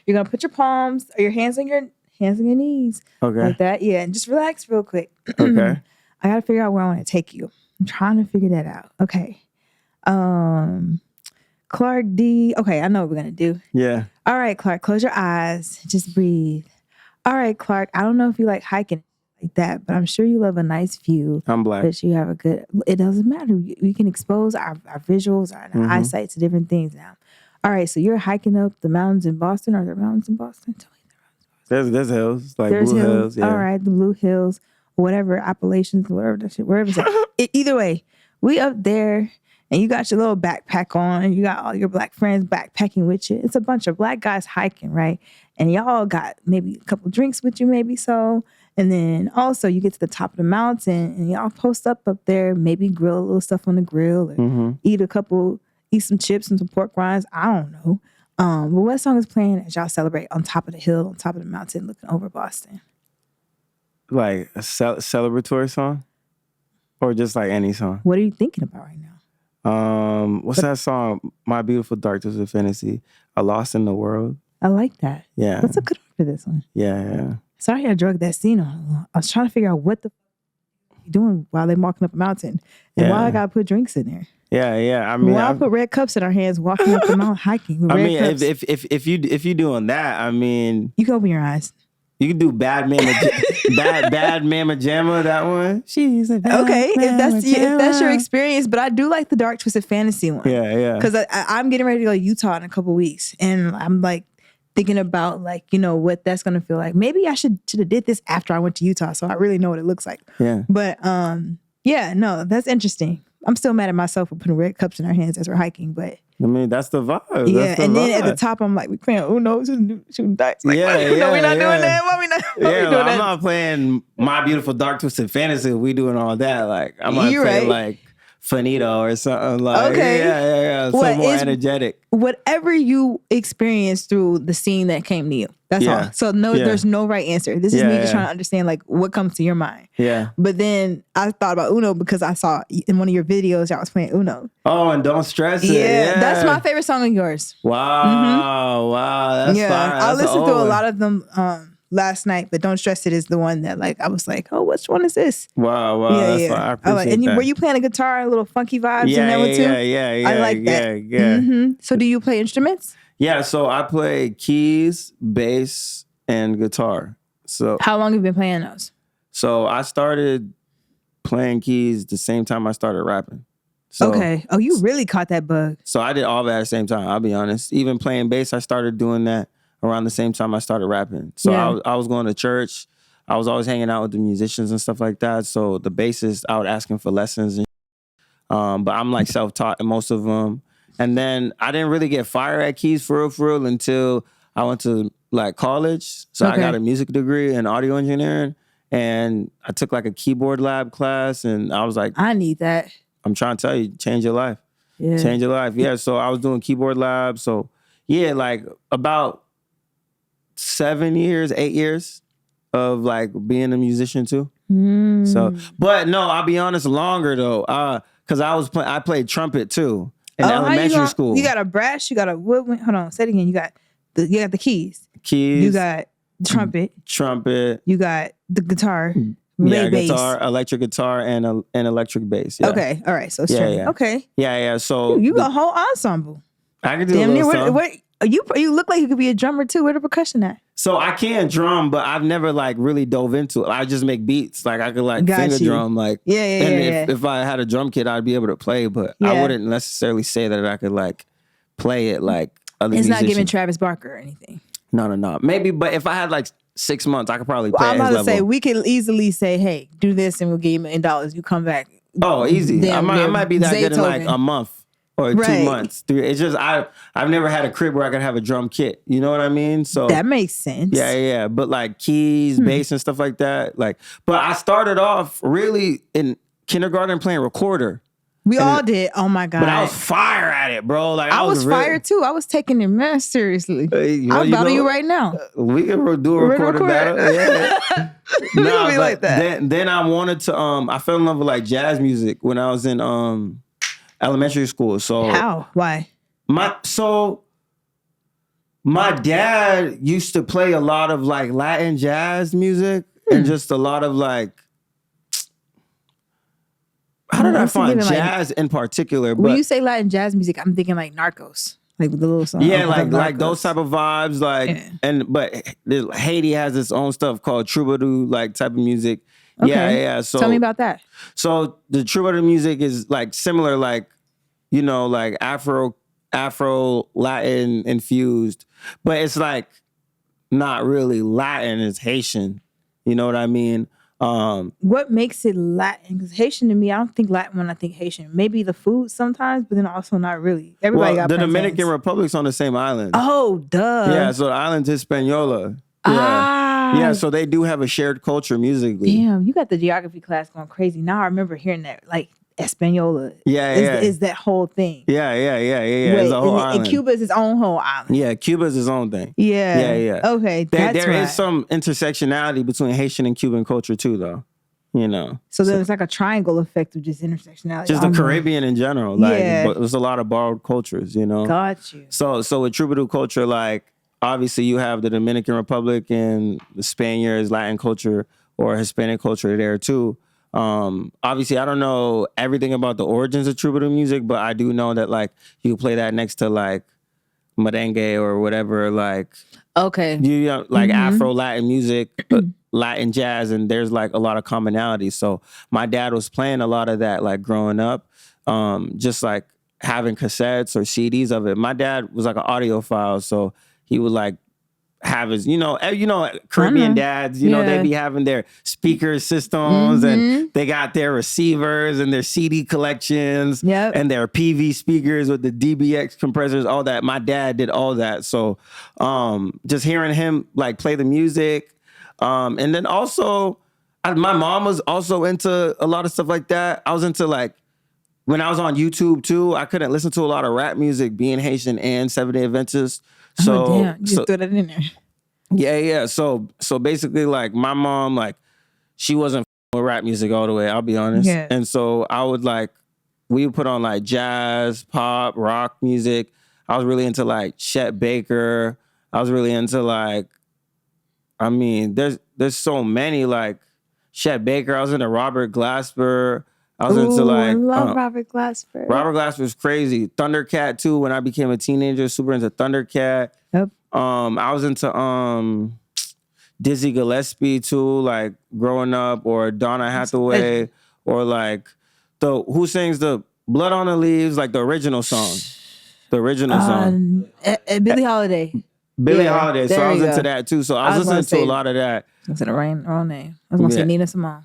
You're gonna put your palms or your hands on your knees. Okay. Like that. Yeah. And just relax real quick. Okay. I gotta figure out where I want to take you. I'm trying to figure that out. Okay. Clark D. Okay, I know what we're gonna do. Yeah. All right, Clark, close your eyes. Just breathe. All right, Clark. I don't know if you like hiking like that, but I'm sure you love a nice view. I'm black. That you have a good. It doesn't matter. We can expose our visuals, our eyesight to different things now. All right, so you're hiking up the mountains in Boston. Are there mountains in Boston? Tell me There's hills, like there's Blue Hills. Yeah. All right, the Blue Hills, whatever, Appalachians, whatever that shit, wherever it's at. Either way, we up there, and you got your little backpack on, and you got all your black friends backpacking with you. It's a bunch of black guys hiking, right? And y'all got maybe a couple drinks with you, maybe so. And then also you get to the top of the mountain, and y'all post up there, maybe grill a little stuff on the grill, or eat some chips and some pork rinds. I don't know. But what song is playing as y'all celebrate on top of the hill, on top of the mountain, looking over Boston? Like a celebratory song? Or just like any song? What are you thinking about right now? What's that song? My Beautiful Dark Twisted Fantasy. A Lost in the World. I like that. Yeah. That's a good one for this one. Yeah. Sorry I drug that scene on. I was trying to figure out what the you doing while they're walking up a mountain, and why I gotta put drinks in there. Yeah. I mean, why I put red cups in our hands walking up the mountain hiking with red cups? if you doing that, I mean, you can open your eyes. You can do Bad Mama Jamma, that one. She's a bad okay, mama if that's your experience, but I do like the Dark Twisted Fantasy one. Yeah. Because I'm getting ready to go to Utah in a couple weeks, and I'm like thinking about what that's gonna feel like. Maybe I should have did this after I went to Utah, so I really know what it looks like. Yeah. But no, that's interesting. I'm still mad at myself for putting red cups in our hands as we're hiking, but. I mean, that's the vibe. Yeah, then at the top, I'm like, we playing Uno, shooting dice. Like, we're not doing that. Why we not doing that? I'm not playing My Beautiful Dark Twisted Fantasy. We doing all that. Like, I'm not playing like Finito or something. Like, yeah. So more energetic. Whatever you experience through the scene that came to you. That's all. So there's no right answer. This is me just trying to understand what comes to your mind. Yeah. But then I thought about Uno because I saw in one of your videos y'all was playing Uno. Oh, and Don't Stress It. Yeah. That's my favorite song of yours. Wow. That's fire. I listened to a lot of them last night, but Don't Stress It is the one that I was like, oh, which one is this? Wow. That's fire. I appreciate that. Were you playing a guitar, a little funky vibes in there too? Yeah. I like that. Yeah. So do you play instruments? Yeah, so I play keys, bass, and guitar. So how long have you been playing those? So I started playing keys the same time I started rapping. So, okay. Oh, you really caught that bug. So I did all that at the same time, I'll be honest. Even playing bass, I started doing that around the same time I started rapping. So I was going to church. I was always hanging out with the musicians and stuff like that. So the bassist, I would ask him for lessons. But I'm self-taught in most of them. And then I didn't really get fire at keys for real until I went to college. So I got a music degree in audio engineering, and I took a keyboard lab class, and I was like, I need that. I'm trying to tell you, change your life. Yeah. Change your life. Yeah. So I was doing keyboard lab. So yeah, about 8 years of being a musician too. So, but no, I'll be honest, longer though. Cause I played trumpet too. In elementary school. You got a brass, you got a woodwind. Hold on, say it again. You got the keys. You got trumpet. You got the guitar. Yeah, bass. Guitar, electric guitar, and electric bass. Yeah. Okay, all right. So string. Yeah. Okay. Yeah. So you got a whole ensemble. I can do a little something. What you look like you could be a drummer too. Where the percussion at? So I can drum, but I've never really dove into it. I just make beats. I could finger drum. If I had a drum kit, I'd be able to play, but I wouldn't necessarily say that I could play it like other musicians. It's not giving Travis Barker or anything. No. Maybe, but if I had 6 months, I could probably play. I'm about to say we could easily say, "Hey, do this, and we'll give you $1 million. You come back." Oh, easy. I might be that good in a month. Or 2 months, 3. It's just I've never had a crib where I could have a drum kit. You know what I mean? So that makes sense. Yeah. But keys, bass, and stuff like that. But I started off really in kindergarten playing recorder. We all did. Oh my God! But I was fire at it, bro. I was fire too. I was taking it seriously. I'll battle you right now. We can do a recorder battle. Yeah. We can be like that. Then I wanted to. I fell in love with jazz music when I was in elementary school. So how? Why? My dad used to play a lot of like Latin jazz music and just a lot of like, how did I find jazz in particular? When you say Latin jazz music, I'm thinking like Narcos, like the little song. Yeah, like those type of vibes, but Haiti has its own stuff called troubadour like type of music. Okay. Yeah. So tell me about that. So the troubadour music is like similar, like like Afro Latin infused, but it's like not really Latin. It's Haitian. You know what I mean? What makes it Latin? Because Haitian to me, I don't think Latin when I think Haitian. Maybe the food sometimes, but then also not really. Everybody got the plantains. Dominican Republic's on the same island. Oh, duh. Yeah, so the island's Hispaniola. Yeah, so they do have a shared culture musically. Damn, you got the geography class going crazy. Now I remember hearing that, like Hispaniola. Is that whole thing. Yeah. Wait, it's a whole island. And Cuba is its own whole island. Yeah, Cuba's its own thing. Yeah. Okay, there is some intersectionality between Haitian and Cuban culture too, though. So there's like a triangle effect of just intersectionality. Just the Caribbean in general. Like, there's a lot of borrowed cultures, Got you. So with troubadour culture, like, obviously you have the Dominican Republic and the Spaniards, Latin culture or Hispanic culture there too. Obviously I don't know everything about the origins of troubadour music, but I do know that like you play that next to like merengue or whatever, like Afro Latin music, Latin jazz, and there's like a lot of commonalities. So my dad was playing a lot of that like growing up, just like having cassettes or CDs of it. My dad was like an audiophile, so he would like have his, Caribbean dads, they be having their speaker systems and they got their receivers and their CD collections and their PV speakers with the DBX compressors, all that. My dad did all that. So just hearing him like play the music. And then also, my mom was also into a lot of stuff like that. I was into like, when I was on YouTube too, I couldn't listen to a lot of rap music being Haitian and Seventh-day Adventist. So, damn. You just threw that in there. Yeah. So basically, like, my mom, like, she wasn't with rap music all the way, I'll be honest. Yeah. And so I would like, we would put on like jazz, pop, rock music. I was really into like Chet Baker. I was really into like, I mean, there's so many, like Chet Baker. I was into Robert Glasper. I was into like, I love Robert Glasper. Robert Glasper's crazy. Thundercat too. When I became a teenager, super into Thundercat. Yep. I was into Dizzy Gillespie too, like growing up, or Donna Hathaway, or like who sings the Blood on the Leaves, like the original song. The original song. Billie Holiday. Billie Holiday. So I was into that too. So I was listening to a lot of that. I said the wrong name. I was gonna say Nina Simone.